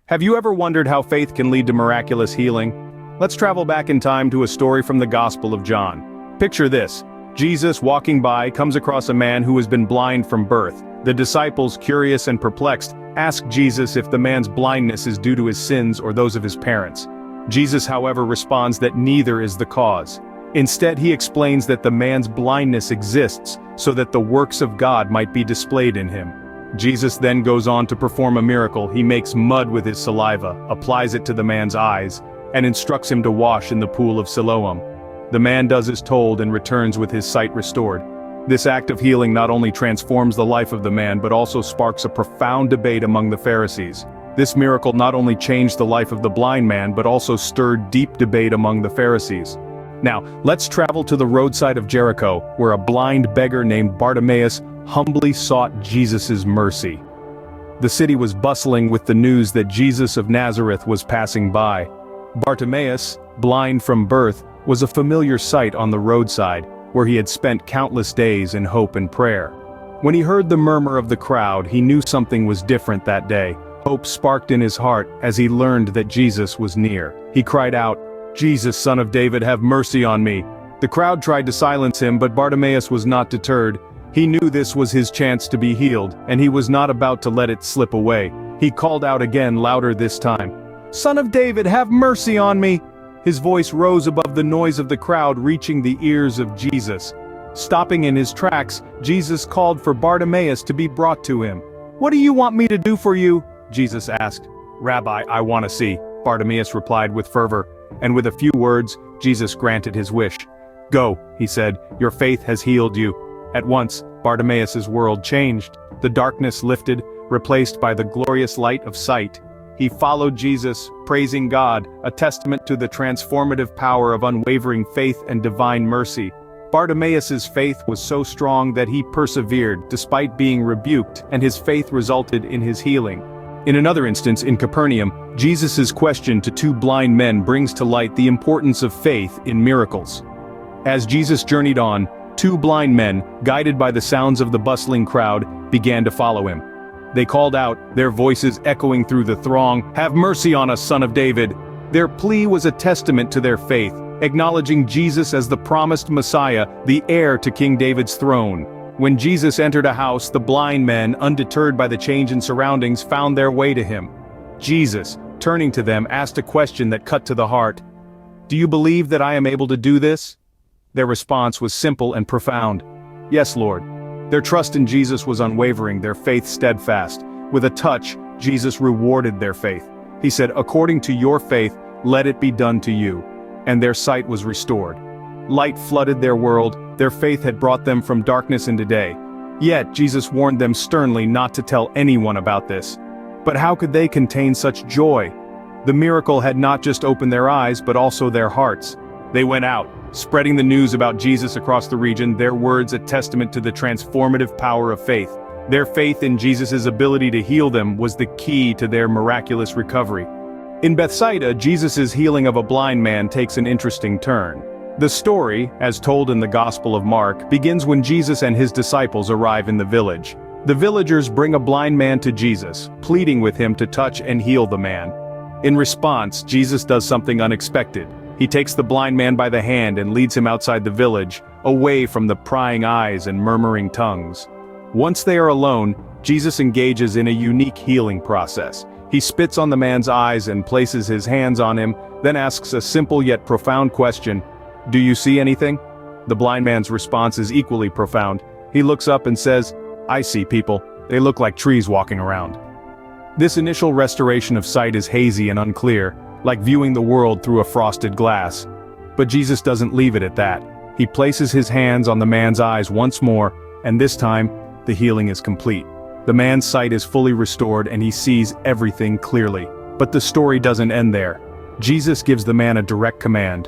Have you ever wondered how faith can lead to miraculous healing? Let's travel back in time to a story from the Gospel of John. Picture this. Jesus, walking by, comes across a man who has been blind from birth. The disciples, curious and perplexed, ask Jesus if the man's blindness is due to his sins or those of his parents. Jesus, however, responds that neither is the cause. Instead, he explains that the man's blindness exists so that the works of God might be displayed in him. Jesus then goes on to perform a miracle. He makes mud with his saliva, applies it to the man's eyes, and instructs him to wash in the pool of Siloam. The man does as told and returns with his sight restored. This act of healing not only transforms the life of the man but also sparks a profound debate among the Pharisees. This miracle not only changed the life of the blind man but also stirred deep debate among the Pharisees. Now, let's travel to the roadside of Jericho, where a blind beggar named Bartimaeus humbly sought Jesus' mercy. The city was bustling with the news that Jesus of Nazareth was passing by. Bartimaeus, blind from birth, was a familiar sight on the roadside, where he had spent countless days in hope and prayer. When he heard the murmur of the crowd, he knew something was different that day. Hope sparked in his heart as he learned that Jesus was near. He cried out, "Jesus, Son of David, have mercy on me." The crowd tried to silence him, but Bartimaeus was not deterred. He knew this was his chance to be healed, and he was not about to let it slip away. He called out again, louder this time, "Son of David, have mercy on me!" His voice rose above the noise of the crowd, reaching the ears of Jesus. Stopping in his tracks, Jesus called for Bartimaeus to be brought to him. "What do you want me to do for you?" Jesus asked. "Rabbi, I want to see," Bartimaeus replied with fervor, and with a few words, Jesus granted his wish. "Go," he said, "your faith has healed you." At once, Bartimaeus' world changed. The darkness lifted, replaced by the glorious light of sight. He followed Jesus, praising God, a testament to the transformative power of unwavering faith and divine mercy. Bartimaeus' faith was so strong that he persevered, despite being rebuked, and his faith resulted in his healing. In another instance, in Capernaum, Jesus' question to two blind men brings to light the importance of faith in miracles. As Jesus journeyed on, two blind men, guided by the sounds of the bustling crowd, began to follow him. They called out, their voices echoing through the throng, "Have mercy on us, Son of David!" Their plea was a testament to their faith, acknowledging Jesus as the promised Messiah, the heir to King David's throne. When Jesus entered a house, the blind men, undeterred by the change in surroundings, found their way to him. Jesus, turning to them, asked a question that cut to the heart. "Do you believe that I am able to do this?" Their response was simple and profound. "Yes, Lord." Their trust in Jesus was unwavering, their faith steadfast. With a touch, Jesus rewarded their faith. He said, "According to your faith, let it be done to you." And their sight was restored. Light flooded their world, their faith had brought them from darkness into day. Yet, Jesus warned them sternly not to tell anyone about this. But how could they contain such joy? The miracle had not just opened their eyes, but also their hearts. They went out, spreading the news about Jesus across the region, their words a testament to the transformative power of faith. Their faith in Jesus' ability to heal them was the key to their miraculous recovery. In Bethsaida, Jesus' healing of a blind man takes an interesting turn. The story, as told in the Gospel of Mark, begins when Jesus and his disciples arrive in the village. The villagers bring a blind man to Jesus, pleading with him to touch and heal the man. In response, Jesus does something unexpected. He takes the blind man by the hand and leads him outside the village, away from the prying eyes and murmuring tongues. Once they are alone, Jesus engages in a unique healing process. He spits on the man's eyes and places his hands on him, then asks a simple yet profound question, "Do you see anything?" The blind man's response is equally profound. He looks up and says, "I see people. They look like trees walking around." This initial restoration of sight is hazy and unclear, like viewing the world through a frosted glass. But Jesus doesn't leave it at that. He places his hands on the man's eyes once more, and this time, the healing is complete. The man's sight is fully restored and he sees everything clearly. But the story doesn't end there. Jesus gives the man a direct command.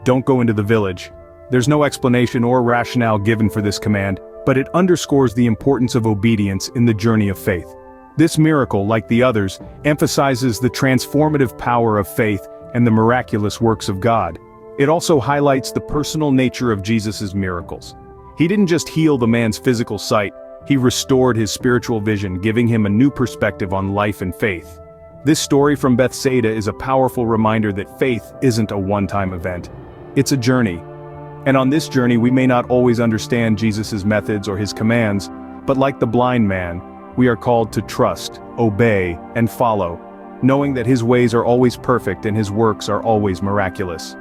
Don't go into the village. There's no explanation or rationale given for this command, but it underscores the importance of obedience in the journey of faith. This miracle, like the others, emphasizes the transformative power of faith and the miraculous works of God. It also highlights the personal nature of Jesus' miracles. He didn't just heal the man's physical sight, he restored his spiritual vision, giving him a new perspective on life and faith. This story from Bethsaida is a powerful reminder that faith isn't a one-time event. It's a journey. And on this journey we may not always understand Jesus' methods or his commands, but like the blind man, we are called to trust, obey, and follow, knowing that his ways are always perfect and his works are always miraculous.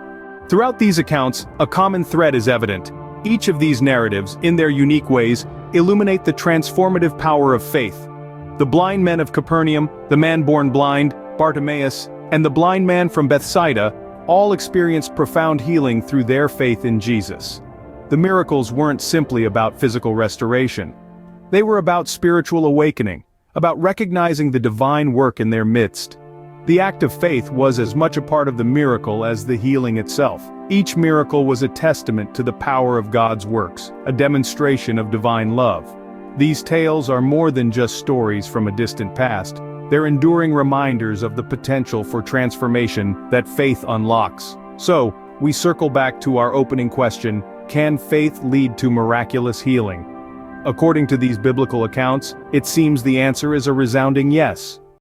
Throughout these accounts, a common thread is evident. Each of these narratives, in their unique ways, illuminate the transformative power of faith. The blind men of Capernaum, the man born blind, Bartimaeus, and the blind man from Bethsaida all experienced profound healing through their faith in Jesus. The miracles weren't simply about physical restoration. They were about spiritual awakening, about recognizing the divine work in their midst. The act of faith was as much a part of the miracle as the healing itself. Each miracle was a testament to the power of God's works, a demonstration of divine love. These tales are more than just stories from a distant past. They're enduring reminders of the potential for transformation that faith unlocks. So, we circle back to our opening question: can faith lead to miraculous healing? According to these biblical accounts, it seems the answer is a resounding yes.